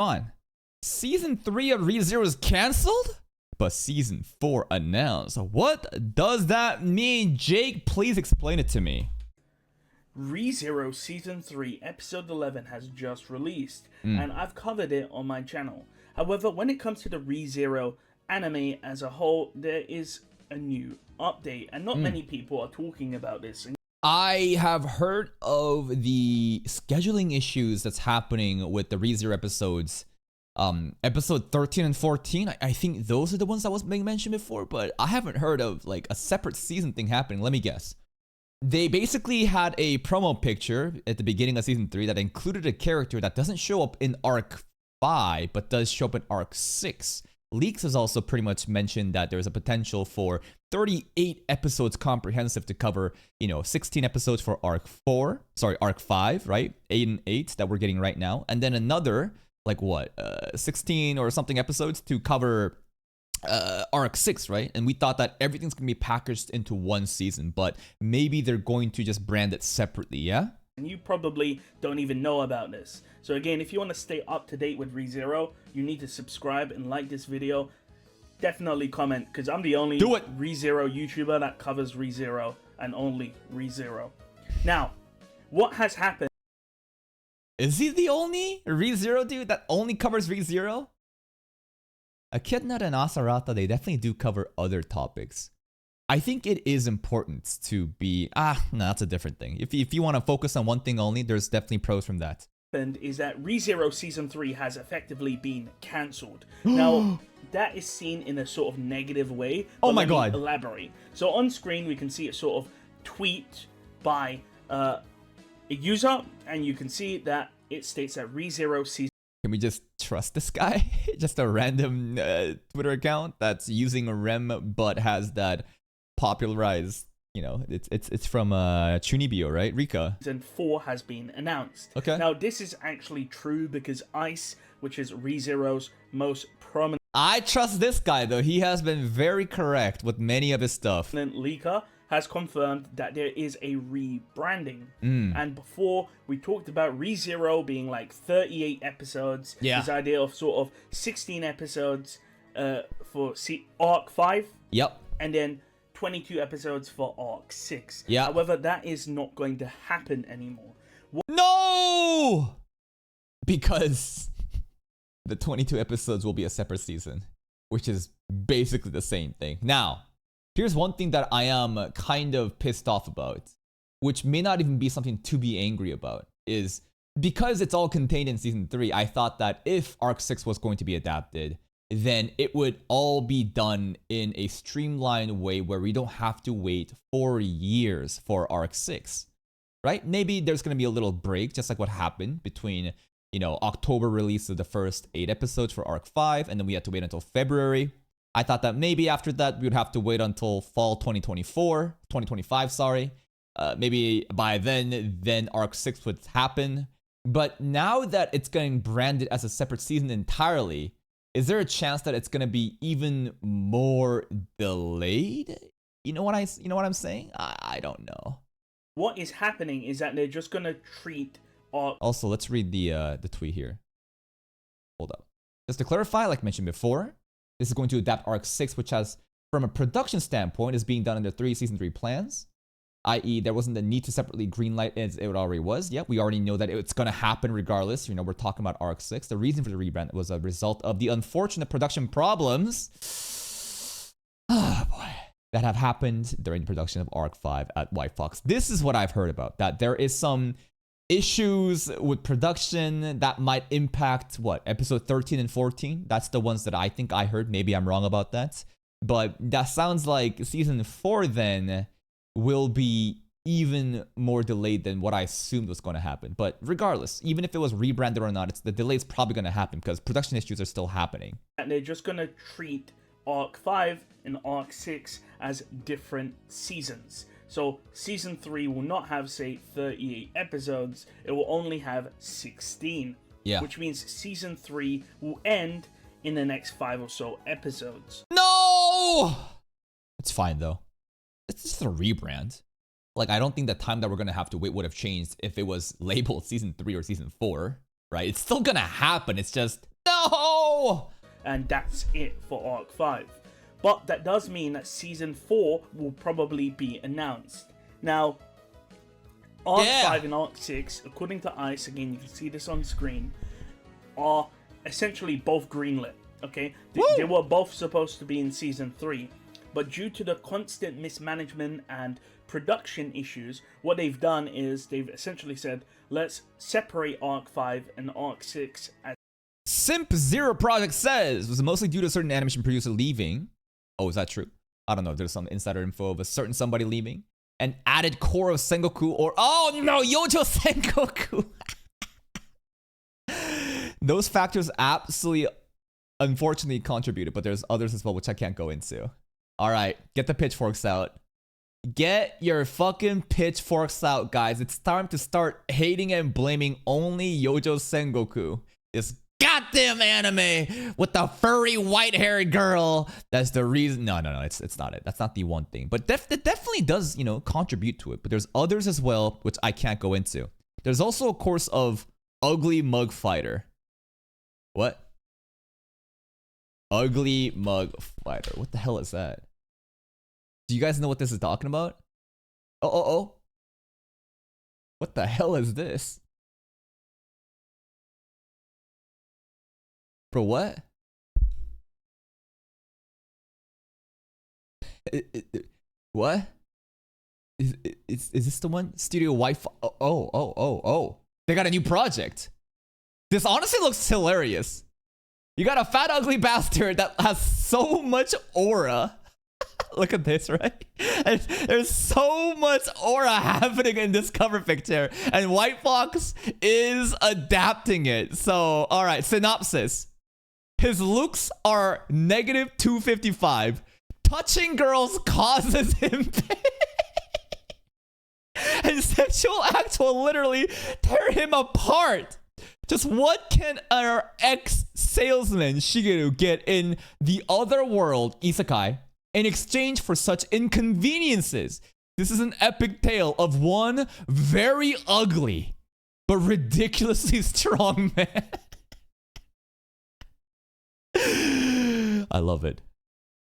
on. Season 3 of ReZero is cancelled? But Season 4 announced. What does that mean? Jake, please explain it to me. ReZero Season 3 Episode 11 has just released, and I've covered it on my channel. However, when it comes to the ReZero anime as a whole, there is a new update, and not many people are talking about this. I have heard of the scheduling issues that's happening with the ReZero episodes. Episode 13 and 14, I think those are the ones that was being mentioned before, but I haven't heard of like a separate season thing happening. Let me guess. They basically had a promo picture at the beginning of Season 3 that included a character that doesn't show up in Arc 5, but does show up in Arc 6. Leaks has also pretty much mentioned that there's a potential for 38 episodes comprehensive to cover, 16 episodes for Arc 5, right? 8 and 8 that we're getting right now. And then another, 16 or something episodes to cover Arc 6, right? And we thought that everything's gonna be packaged into one season, but maybe they're going to just brand it separately, yeah? And you probably don't even know about this. So again, if you want to stay up to date with ReZero, you need to subscribe and like this video. Definitely comment, because I'm the only ReZero YouTuber that covers ReZero and only ReZero. Now, what has happened? Is he the only ReZero dude that only covers ReZero? Echidna and Asarata, they definitely do cover other topics. I think it is important to be... no, that's a different thing. If you want to focus on one thing only, there's definitely pros from that. Is that ReZero Season 3 has effectively been cancelled. Now, that is seen in a sort of negative way. Oh my god. Elaborate. So on screen, we can see a sort of tweet by a user, and you can see that it states that ReZero Season... Can we just trust this guy? Just a random Twitter account that's using a REM but has that popularized, it's from Chunibyo, right? Rika. Season 4 has been announced. Okay. Now, this is actually true because Ice, which is ReZero's most prominent... I trust this guy, though. He has been very correct with many of his stuff. leaker has confirmed that there is a rebranding. And before, we talked about ReZero being like 38 episodes. Yeah. This idea of sort of 16 episodes for Arc 5. Yep. And then 22 episodes for Arc 6. Yeah. However, that is not going to happen anymore. No! Because the 22 episodes will be a separate season, which is basically the same thing. Now, here's one thing that I am kind of pissed off about, which may not even be something to be angry about, is because it's all contained in Season 3, I thought that if Arc 6 was going to be adapted, then it would all be done in a streamlined way where we don't have to wait 4 years for Arc 6, right? Maybe there's going to be a little break, just like what happened between, October release of the first 8 episodes for Arc 5, and then we had to wait until February. I thought that maybe after that, we would have to wait until fall 2025, sorry. Maybe by then Arc 6 would happen. But now that it's getting branded as a separate season entirely, is there a chance that it's going to be even more delayed? You know what I'm saying? I don't know. What is happening is that they're just going to treat Arc... Also, let's read the tweet here. Hold up. Just to clarify, like mentioned before, this is going to adapt Arc 6, which has, from a production standpoint, is being done under Season 3 plans. I.e., there wasn't the need to separately greenlight as it already was. Yep, we already know that it's going to happen regardless. We're talking about Arc 6. The reason for the rebrand was a result of the unfortunate production problems that have happened during the production of Arc 5 at White Fox. This is what I've heard about, that there is some issues with production that might impact, episode 13 and 14? That's the ones that I think I heard. Maybe I'm wrong about that. But that sounds like Season 4 then will be even more delayed than what I assumed was going to happen. But regardless, even if it was rebranded or not, the delay is probably going to happen because production issues are still happening. And they're just going to treat Arc 5 and Arc 6 as different seasons. So Season 3 will not have, say, 38 episodes. It will only have 16. Yeah. Which means Season 3 will end in the next 5 or so episodes. No! It's fine, though. It's just a rebrand. I don't think the time that we're going to have to wait would have changed if it was labeled Season 3 or Season 4, right? It's still going to happen. It's just No! And that's it for Arc 5. But that does mean that Season 4 will probably be announced. Now, Arc 5 and Arc 6, according to ICE, again, you can see this on screen, are essentially both greenlit, okay? They were both supposed to be in Season 3, but due to the constant mismanagement and production issues, what they've done is they've essentially said, let's separate Arc 5 and Arc 6 as Simp Zero Project says was mostly due to a certain animation producer leaving. Oh, is that true? I don't know. There's some insider info of a certain somebody leaving. An added core of Sengoku or oh no, Yojo Sengoku. Those factors absolutely, unfortunately, contributed, but there's others as well which I can't go into. All right, get the pitchforks out. Get your fucking pitchforks out, guys. It's time to start hating and blaming only Yojo Sengoku. This goddamn anime with the furry white-haired girl. That's the reason. No, it's not it. That's not the one thing. But it definitely does, you know, contribute to it. But there's others as well, which I can't go into. There's also a course of Ugly Mug Fighter. What? Ugly Mug Fighter. What the hell is that? Do you guys know what this is talking about? Oh. What the hell is this? Bro, what? What? Is this the one? Studio Wi-Fi? Oh. They got a new project. This honestly looks hilarious. You got a fat, ugly bastard that has so much aura. Look at this, right? And there's so much aura happening in this cover picture. And White Fox is adapting it. So, all right, synopsis. His looks are negative 255. Touching girls causes him pain. And sexual acts will literally tear him apart. Just what can our ex-salesman Shigeru get in the other world, Isekai, in exchange for such inconveniences? This is an epic tale of one very ugly but ridiculously strong man. I love it.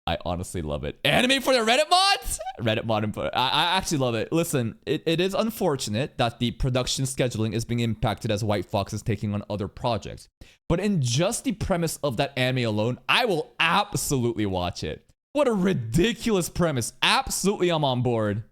I honestly love it. Anime for the Reddit mods? Reddit mod input. I actually love it. Listen, it is unfortunate that the production scheduling is being impacted as White Fox is taking on other projects. But in just the premise of that anime alone, I will absolutely watch it. What a ridiculous premise. Absolutely, I'm on board.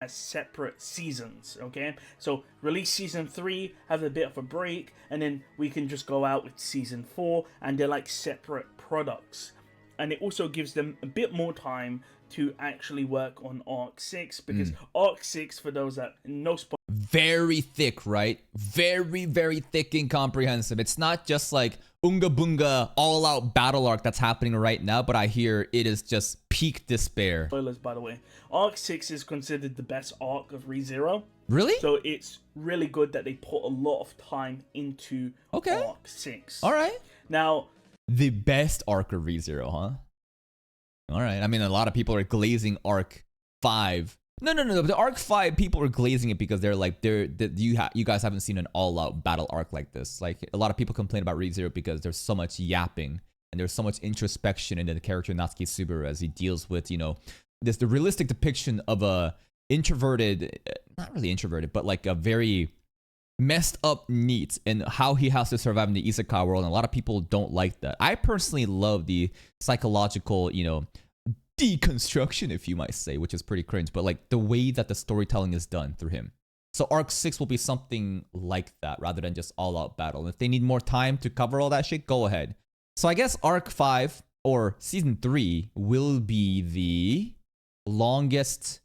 As separate seasons, okay? So release Season 3, have a bit of a break, and then we can just go out with Season 4, and they're like separate products. And it also gives them a bit more time to actually work on Arc 6, because Arc 6, for those that no spoilers, very thick, right? Very, very thick and comprehensive. It's not just like Unga Bunga all-out battle arc that's happening right now, but I hear it is just peak despair. Spoilers, by the way. Arc 6 is considered the best arc of ReZero. Really? So it's really good that they put a lot of time into Arc 6. All right. Now, the best arc of ReZero, huh? All right. I mean, a lot of people are glazing Arc 5. No. The Arc 5 people are glazing it because they're like, you guys haven't seen an all-out battle arc like this. Like, a lot of people complain about ReZero because there's so much yapping and there's so much introspection in the character Natsuki Subaru as he deals with, you know, the realistic depiction of a introverted, not really introverted, but like a very messed up NEET and how he has to survive in the isekai world, and a lot of people don't like that. I personally love the psychological, you know, deconstruction, if you might say, which is pretty cringe, but like the way that the storytelling is done through him. So Arc 6 will be something like that rather than just all-out battle. And if they need more time to cover all that shit, go ahead. So I guess Arc 5 or Season 3 will be the longest.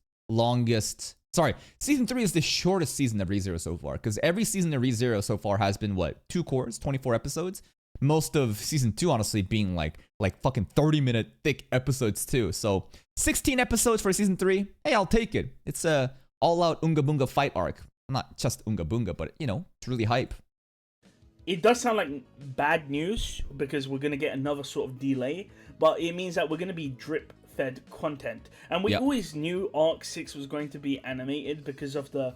Sorry, Season 3 is the shortest season of ReZero so far, because every season of ReZero so far has been, what, 2 cores, 24 episodes? Most of Season 2, honestly, being like fucking 30-minute thick episodes too. So 16 episodes for Season 3, hey, I'll take it. It's a all-out Unga Bunga fight arc. Not just Unga Bunga, but, you know, it's really hype. It does sound like bad news, because we're going to get another sort of delay, but it means that we're going to be drip-fed content. And we always knew Arc 6 was going to be animated because of the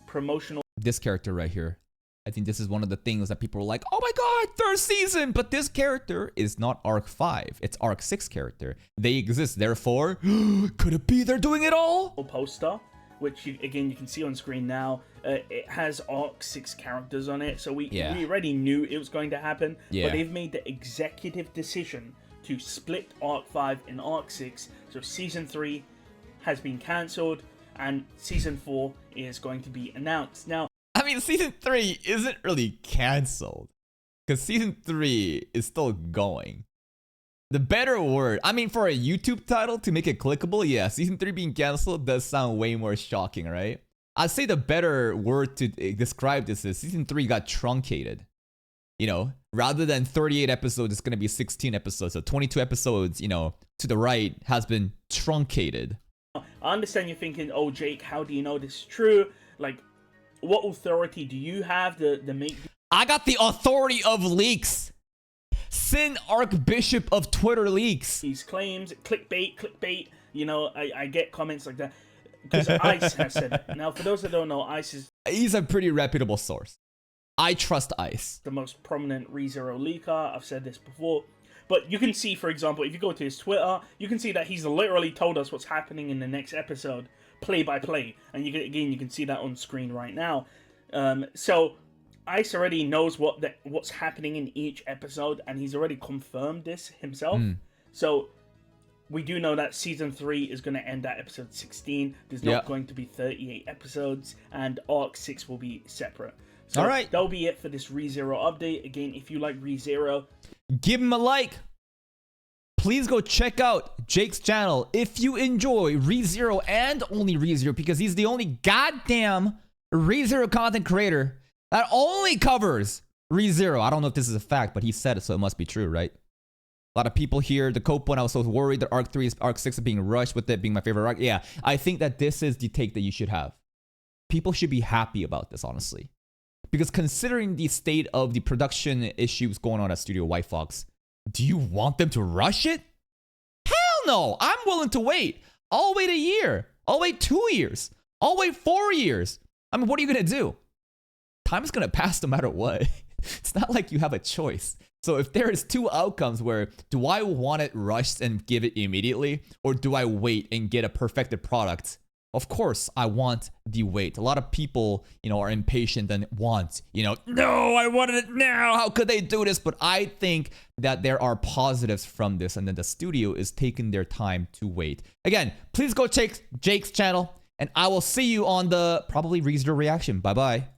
promotional... This character right here. I think this is one of the things that people are like, oh my God, third season. But this character is not Arc 5. It's Arc 6 character. They exist. Therefore, could it be they're doing it all? Poster, which again you can see on screen now. It has Arc 6 characters on it, so we already knew it was going to happen. But they've made the executive decision to split Arc 5 and Arc 6. So Season 3 has been cancelled, and Season 4 is going to be announced. Now, I mean, Season 3 isn't really cancelled, because Season 3 is still going. The better word, I mean, for a YouTube title to make it clickable, yeah, Season 3 being cancelled does sound way more shocking, right? I'd say the better word to describe this is Season 3 got truncated. You know, rather than 38 episodes, it's going to be 16 episodes. So 22 episodes, you know, to the right has been truncated. I understand you're thinking, oh, Jake, how do you know this is true? Like, what authority do you have to make... I got the authority of leaks. Sin Archbishop of Twitter leaks. These claims, clickbait, you know, I get comments like that. Because ICE has said it. Now, for those that don't know, ICE is... He's a pretty reputable source. I trust ICE. The most prominent ReZero leaker. I've said this before. But you can see, for example, if you go to his Twitter, you can see that he's literally told us what's happening in the next episode, play by play. And you can see that on screen right now. So ICE already knows what's happening in each episode, and he's already confirmed this himself. So we do know that Season 3 is going to end at episode 16. There's not going to be 38 episodes, and Arc 6 will be separate. So alright, that'll be it for this ReZero update. Again, if you like ReZero, give him a like. Please go check out Jake's channel if you enjoy ReZero and only ReZero, because he's the only goddamn ReZero content creator that only covers ReZero. I don't know if this is a fact, but he said it, so it must be true, right? A lot of people here, the Cope one, I was so worried that Arc 3 is Arc 6 is being rushed with it being my favorite arc. Yeah, I think that this is the take that you should have. People should be happy about this, honestly. Because considering the state of the production issues going on at Studio White Fox, do you want them to rush it? Hell no! I'm willing to wait. I'll wait a year. I'll wait 2 years. I'll wait 4 years. I mean, what are you going to do? Time is going to pass no matter what. It's not like you have a choice. So if there is two outcomes where, do I want it rushed and give it immediately, or do I wait and get a perfected product? Of course, I want the wait. A lot of people, you know, are impatient and want, you know, no, I wanted it now. How could they do this? But I think that there are positives from this, and then the studio is taking their time to wait. Again, please go check Jake's channel, and I will see you on the probably ReZero reaction. Bye-bye.